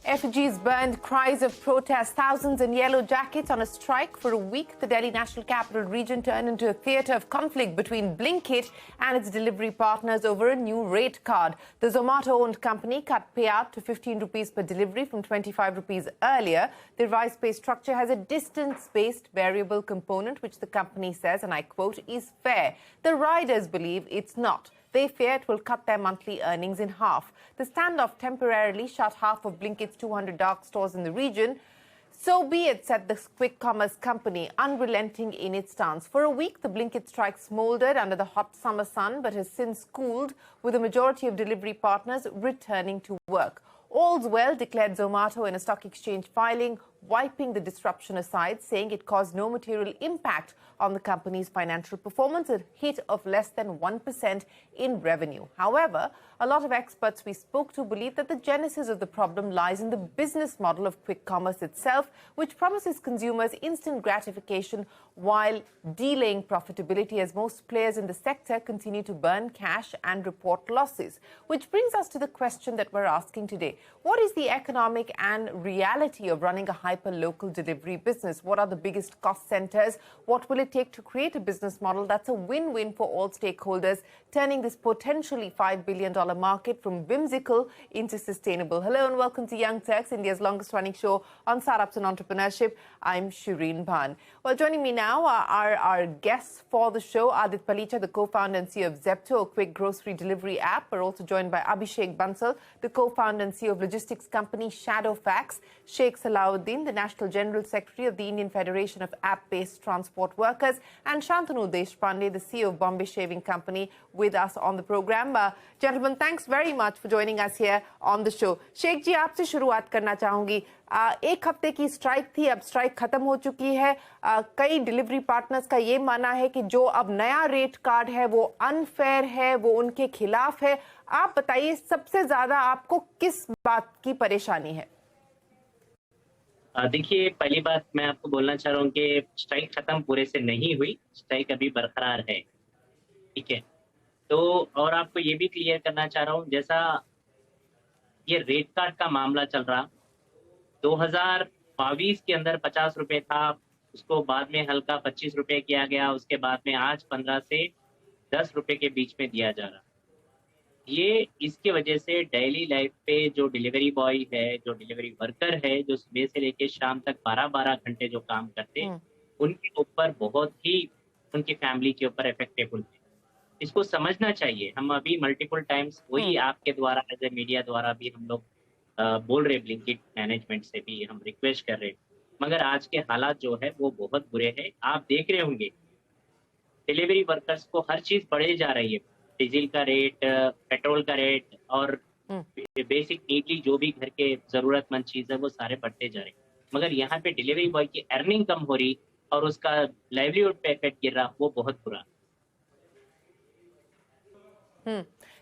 Effigies burned, cries of protest, thousands in yellow jackets on a strike for a week. The Delhi National Capital Region turned into a theatre of conflict between Blinkit and its delivery partners over a new rate card. The Zomato-owned company cut payout to 15 rupees per delivery from 25 rupees earlier. The revised pay structure has a distance-based variable component, which the company says, and I quote, is fair. The riders believe it's not. They fear it will cut their monthly earnings in half. The standoff temporarily shut half of Blinkit's 200 dark stores in the region. So be it, said the quick commerce company, unrelenting in its stance. For a week, the Blinkit strike smoldered under the hot summer sun, but has since cooled, with a majority of delivery partners returning to work. All's well, declared Zomato in a stock exchange filing, wiping the disruption aside, saying it caused no material impact on the company's financial performance, a hit of less than 1% in revenue. However, a lot of experts we spoke to believe that the genesis of the problem lies in the business model of quick commerce itself, which promises consumers instant gratification while delaying profitability, as most players in the sector continue to burn cash and report losses. Which brings us to the question that we're asking today. What is the economic and reality of running a hyper-local delivery business? What are the biggest cost centers? What will it take to create a business model that's a win-win for all stakeholders, turning this potentially $5 billion market from whimsical into sustainable? Hello and welcome to Young Turks, India's longest-running show on startups and entrepreneurship. I'm Shereen Bhan. Well, joining me now are our guests for the show, Adit Palicha, the co-founder and CEO of Zepto, a quick grocery delivery app. We're also joined by Abhishek Bansal, the co-founder and CEO of logistics company Shadowfax, Sheikh Salahuddin, the National General Secretary of the Indian Federation of App-Based Transport Workers, and Shantanu Deshpande, the CEO of Bombay Shaving Company, with us on the program. Gentlemen, thanks very much for joining us here on the show. Sheikh ji, आपसे शुरुआत करना चाहूंगी. एक हफ्ते की strike थी, अब strike खत्म हो चुकी है. कई डिलीवरी पार्टनर्स का ये मानना है कि जो अब नया रेट कार्ड है वो अनफेयर है, वो उनके खिलाफ है. आप बताइए, सबसे ज्यादा आपको किस बात की परेशानी है? देखिए, पहली बात मैं आपको बोलना चाह रहा हूँ कि स्ट्राइक खत्म पूरे से नहीं हुई, स्ट्राइक अभी बरकरार है. ठीक है, तो और आपको ये भी क्लियर करना चाह रहा हूँ, जैसा ये रेट कार्ड का मामला चल रहा, 2022 के अंदर 50 रुपए था, उसको बाद में हल्का 25 रुपए किया गया, उसके बाद में आज 15 से 10 रुपए के बीच में दिया जा रहा. ये इसकी वजह से डेली लाइफ पे जो डिलीवरी बॉय है, जो डिलीवरी वर्कर है, जो सुबह से लेकर शाम तक 12-12 घंटे जो काम करते हैं, उनके ऊपर बहुत ही उनकी फैमिली के ऊपर इफेक्टेबल है. इसको समझना चाहिए. हम अभी मल्टीपल टाइम्स वही आपके द्वारा एज ए मीडिया द्वारा भी हम लोग बोल रहे, ब्लिंकिट मैनेजमेंट से भी हम रिक्वेस्ट कर रहे हैं, मगर आज के हालात जो है वो बहुत बुरे हैं. आप देख रहे होंगे डिलीवरी वर्कर्स को हर चीज बढ़े जा रही है. डीजल का रेट, पेट्रोल का रेट और बेसिक नीडली जो भी घर के जरूरतमंद चीज है वो सारे बढ़ते जा रहे हैं, मगर यहाँ पे डिलीवरी बॉय की अर्निंग कम हो रही और उसका लाइवलीहुड पे इफेक्ट गिर रहा, वो बहुत बुरा.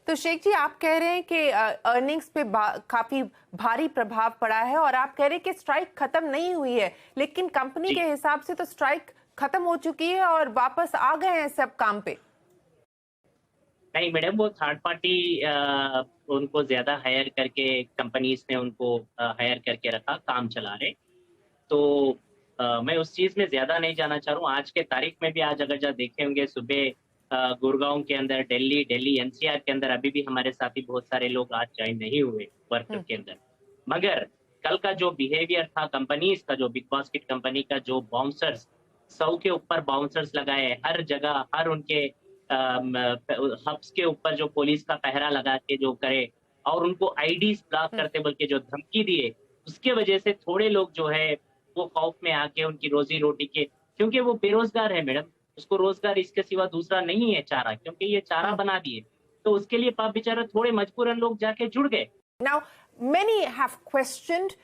तो शेख जी, आप कह रहे हैं कि अर्निंग्स पे काफी भारी प्रभाव पड़ा है और आप कह रहे हैं कि स्ट्राइक खत्म नहीं हुई है, लेकिन कंपनी के हिसाब से तो स्ट्राइक खत्म हो चुकी है और वापस आ गए हैं सब काम पे. नहीं मैडम, वो थर्ड पार्टी उनको ज्यादा हायर करके कंपनीज ने उनको हायर करके रखा, काम चला रहे. तो मैं उस चीज में ज्यादा नहीं जाना चाह रहा हूँ. आज के तारीख में भी आज अगर जब देखे होंगे सुबह गुड़गांव के अंदर, दिल्ली एनसीआर के अंदर अभी भी हमारे साथी बहुत सारे लोग आज ज्वाइन नहीं हुए वर्क के अंदर. मगर कल का जो बिहेवियर था कंपनीज का, जो बिग बास्केट कंपनी का जो बाउंसर्स, 100 के ऊपर बाउंसर्स लगाए हर जगह, हर उनके हब्स के ऊपर जो पुलिस का पहरा लगा के जो करे और उनको आईडीज ब्लॉक करते बल्कि जो धमकी दिए, उसके वजह से थोड़े लोग जो है वो खौफ में आके उनकी रोजी रोटी के, क्योंकि वो बेरोजगार है मैडम, उसको रोजगार इसके सिवा दूसरा नहीं है चारा, क्योंकि ये चारा बना दिए, तो उसके लिए पाप बेचारा थोड़े मजबूरन लोग जाके जुड़ गए. Now, many have questioned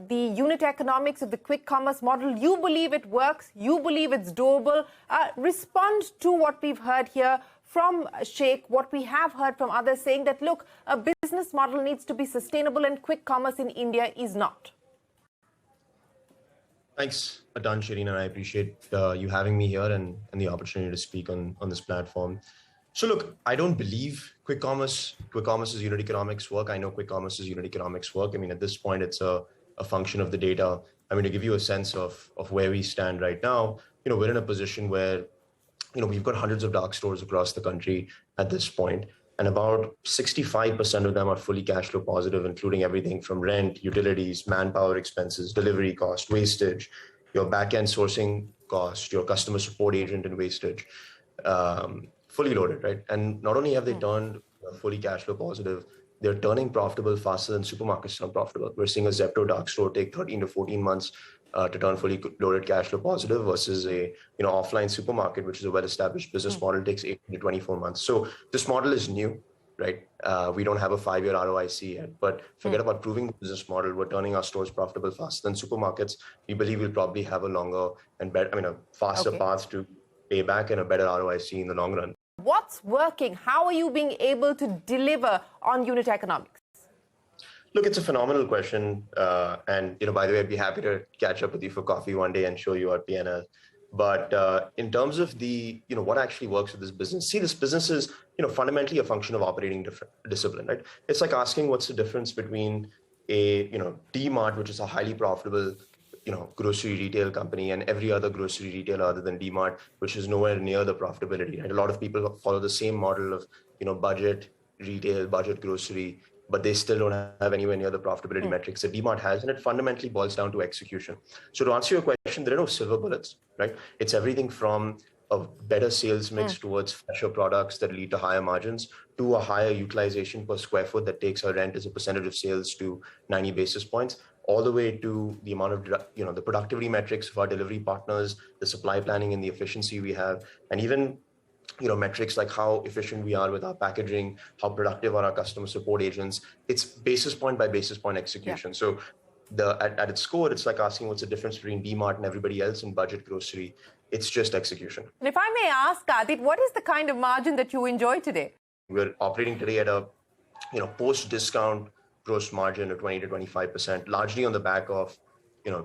the unit economics of the quick commerce model. You believe it works. You believe it's doable. Respond to what we've heard here from Sheikh, what we have heard from others saying that, look, a business model needs to be sustainable and quick commerce in India is not. Thanks a ton, Shereen, and I appreciate you having me here and the opportunity to speak on this platform. So look, I don't believe quick commerce's unit economics work. I know quick commerce's unit economics work. I mean, at this point, it's a function of the data. I mean, to give you a sense of where we stand right now, we're in a position where, we've got hundreds of dark stores across the country at this point, and about 65% of them are fully cash flow positive, including everything from rent, utilities, manpower expenses, delivery cost, wastage, your back-end sourcing cost, your customer support agent and wastage. Fully loaded, right? And not only have they turned fully cash flow positive, they're turning profitable faster than supermarkets turn profitable. We're seeing a Zepto dark store take 13 to 14 months to turn fully loaded cash flow positive versus a offline supermarket, which is a well-established business model, takes 18 to 24 months. So this model is new, right? We don't have a 5-year ROIC yet, but forget about proving the business model. We're turning our stores profitable faster than supermarkets. We believe we'll probably have a longer and better, a faster path to payback and a better ROIC in the long run. What's working? How are you being able to deliver on unit economics? Look, it's a phenomenal question. And, by the way, I'd be happy to catch up with you for coffee one day and show you our P&L. But in terms of the, what actually works with this business, see, this business is, fundamentally a function of operating discipline, right? It's like asking what's the difference between a, D-Mart, which is a highly profitable, grocery retail company, and every other grocery retailer other than D-Mart, which is nowhere near the profitability, right? A lot of people follow the same model of, budget retail, budget grocery, but they still don't have anywhere near the profitability metrics that D-Mart has, and it fundamentally boils down to execution. So to answer your question, there are no silver bullets, right? It's everything from a better sales mix towards fresher products that lead to higher margins, to a higher utilization per square foot that takes our rent as a percentage of sales to 90 basis points, all the way to the amount of, the productivity metrics of our delivery partners, the supply planning and the efficiency we have, and even metrics like how efficient we are with our packaging, how productive are our customer support agents. It's basis point by basis point execution. So at its core, it's like asking what's the difference between D-Mart and everybody else in budget grocery. It's just execution. And if I may ask, Adit, what is the kind of margin that you enjoy today? We're operating today at a, post-discount gross margin of 20 to 25%, largely on the back of,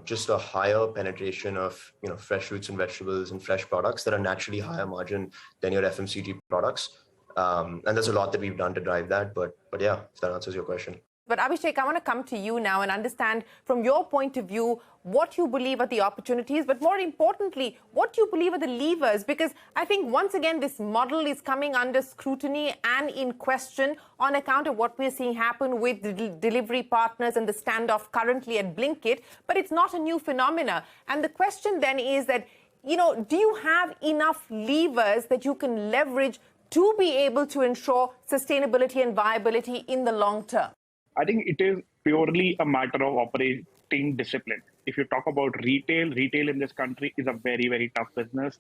just a higher penetration of, fresh fruits and vegetables and fresh products that are naturally higher margin than your FMCG products. And there's a lot that we've done to drive that, but yeah, if that answers your question. But Abhishek, I want to come to you now and understand from your point of view what you believe are the opportunities, but more importantly, what you believe are the levers, because I think once again this model is coming under scrutiny and in question on account of what we're seeing happen with the delivery partners and the standoff currently at Blinkit, but it's not a new phenomena. And the question then is that, do you have enough levers that you can leverage to be able to ensure sustainability and viability in the long term? I think it is purely a matter of operating discipline. If you talk about retail in this country is a very, very tough business.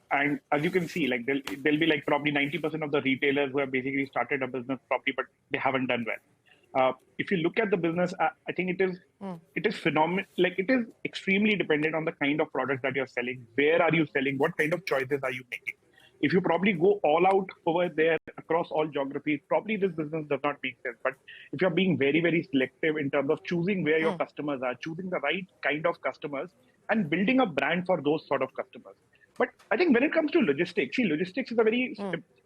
And as you can see, like there'll be like probably 90% of the retailers who have basically started a business properly, but they haven't done well. If you look at the business, I think it is phenomenal. Like it is extremely dependent on the kind of products that you're selling. Where are you selling? What kind of choices are you making? If you probably go all out over there across all geographies, probably this business does not make sense. But if you're being very, very selective in terms of choosing where your customers are, choosing the right kind of customers, and building a brand for those sort of customers. But I think when it comes to logistics, logistics is a very,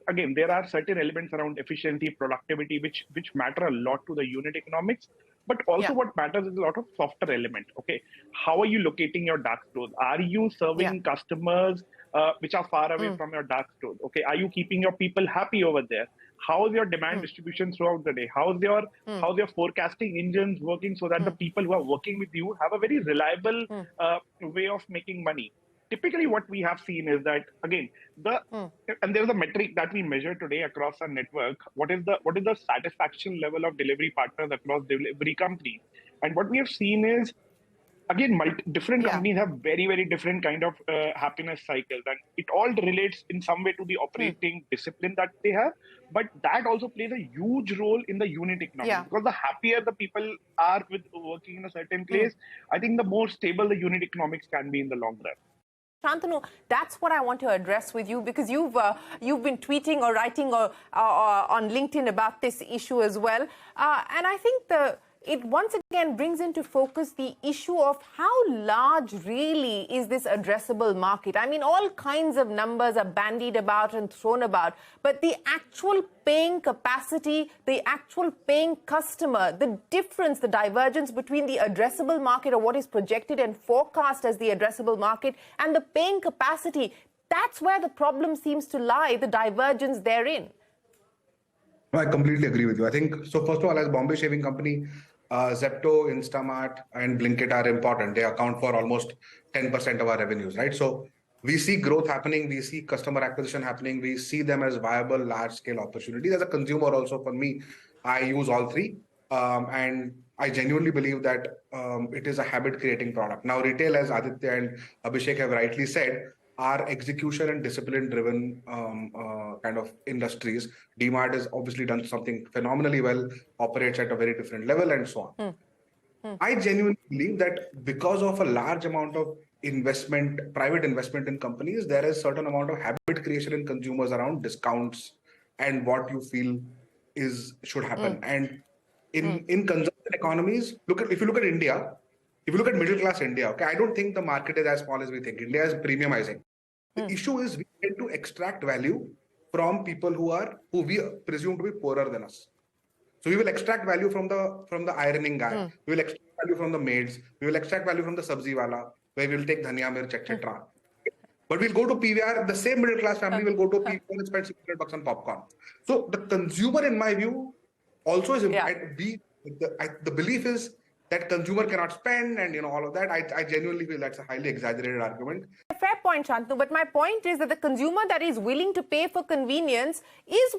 again, there are certain elements around efficiency, productivity, which matter a lot to the unit economics. But also what matters is a lot of softer element. Okay, how are you locating your dark stores? Are you serving customers which are far away from your dark stores? Okay, are you keeping your people happy over there? How is your demand distribution throughout the day? How's your forecasting engines working so that the people who are working with you have a very reliable way of making money? Typically, what we have seen is that, again, and there's a metric that we measure today across our network. What is the satisfaction level of delivery partners across delivery companies? And what we have seen is, again, different companies have very, very different kind of happiness cycles, and it all relates in some way to the operating discipline that they have. But that also plays a huge role in the unit economics, because the happier the people are with working in a certain place, I think the more stable the unit economics can be in the long run. Shantanu, that's what I want to address with you, because you've been tweeting or writing on LinkedIn about this issue as well. And I think it once again brings into focus the issue of how large really is this addressable market. I mean, all kinds of numbers are bandied about and thrown about, but the actual paying capacity, the actual paying customer, the difference, the divergence between the addressable market or what is projected and forecast as the addressable market and the paying capacity, that's where the problem seems to lie, the divergence therein. No, I completely agree with you. I think, so first of all, as Bombay Shaving Company, Zepto, Instamart, and Blinkit are important. They account for almost 10% of our revenues, right? So we see growth happening, we see customer acquisition happening, we see them as viable, large-scale opportunities. As a consumer also, for me, I use all three. And I genuinely believe that it is a habit-creating product. Now, retail, as Aditya and Abhishek have rightly said, are execution and discipline-driven kind of industries. DMart has obviously done something phenomenally well, operates at a very different level, and so on. I genuinely believe that because of a large amount of investment, private investment in companies, there is a certain amount of habit creation in consumers around discounts and what you feel should happen. And in consumption economies, if you look at India, if you look at middle class India, okay, I don't think the market is as small as we think. India is premiumizing. The issue is we tend to extract value from people who we presume to be poorer than us. So we will extract value from the ironing guy. We will extract value from the maids. We will extract value from the sabzi wala, where we will take dhania, mirch, etc. But we'll go to PVR. The same middle class family will go to PVR and spend $600 on popcorn. So the consumer, in my view, also is the belief is that consumer cannot spend and all of that. I genuinely feel that's a highly exaggerated argument. Fair point, Shantanu, but my point is that the consumer that is willing to pay for convenience is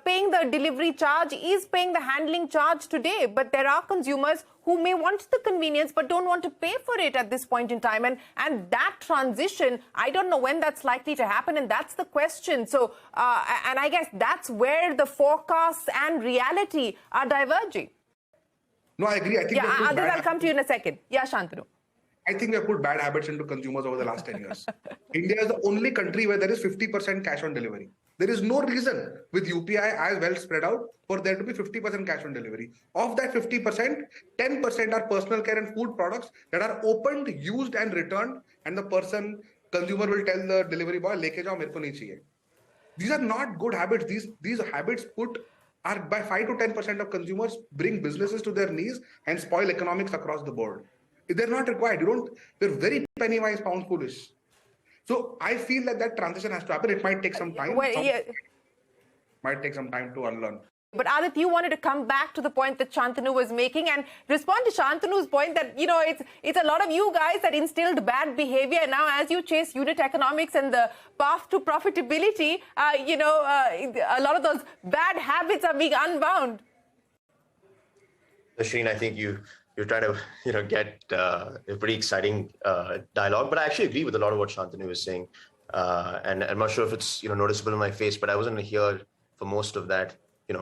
paying the delivery charge, is paying the handling charge today. But there are consumers who may want the convenience but don't want to pay for it at this point in time. And that transition, I don't know when that's likely to happen, and that's the question. So, and I guess that's where the forecasts and reality are diverging. No, I agree. I think I'll come to you in a second. Yeah, Shantanu. I think we have put bad habits into consumers over the last 10 years. India is the only country where there is 50% cash on delivery. There is no reason with UPI as well spread out for there to be 50% cash on delivery. Of that 50%, 10% are personal care and food products that are opened, used and returned, and the consumer will tell the delivery boy, leke jao, mere ko nahi chahiye. These are not good habits. These habits are by 5 to 10% of consumers bring businesses to their knees and spoil economics across the board. They're not required. They're very penny-wise, pound-foolish. So I feel that transition has to happen. It might take some time. Might take some time to unlearn. But Adit, you wanted to come back to the point that Shantanu was making and respond to Shantanu's point that, it's a lot of you guys that instilled bad behavior. And now as you chase unit economics and the path to profitability, a lot of those bad habits are being unbound. Shereen, I think you're trying to, get a pretty exciting dialogue, but I actually agree with a lot of what Shantanu was saying. And I'm not sure if it's, noticeable in my face, but I wasn't here for most of that,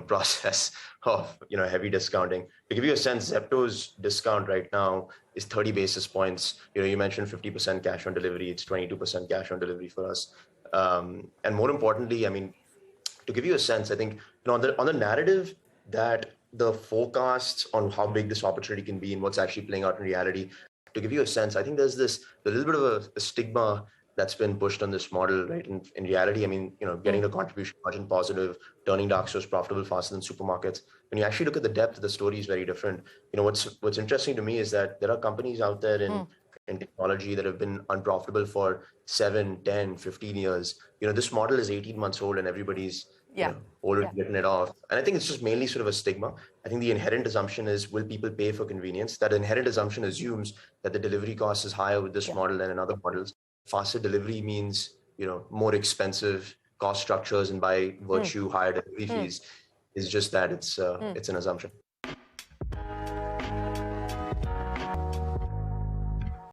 process of, heavy discounting. To give you a sense, Zepto's discount right now is 30 basis points. You mentioned 50% cash on delivery. It's 22% cash on delivery for us. And more importantly, I mean, to give you a sense, I think, on the narrative that the forecasts on how big this opportunity can be and what's actually playing out in reality, to give you a sense, I think there's a little bit of a stigma that's been pushed on this model, right? In reality, I mean, getting the contribution margin positive, turning dark stores profitable faster than supermarkets. When you actually look at the depth, the story is very different. What's interesting to me is that there are companies out there in technology that have been unprofitable for 7, 10, 15 years. This model is 18 months old and everybody's already written it off. And I think it's just mainly sort of a stigma. I think the inherent assumption is, will people pay for convenience? That inherent assumption assumes that the delivery cost is higher with this model than in other models. Faster delivery means, more expensive cost structures and by virtue higher delivery fees. Is just that it's an assumption.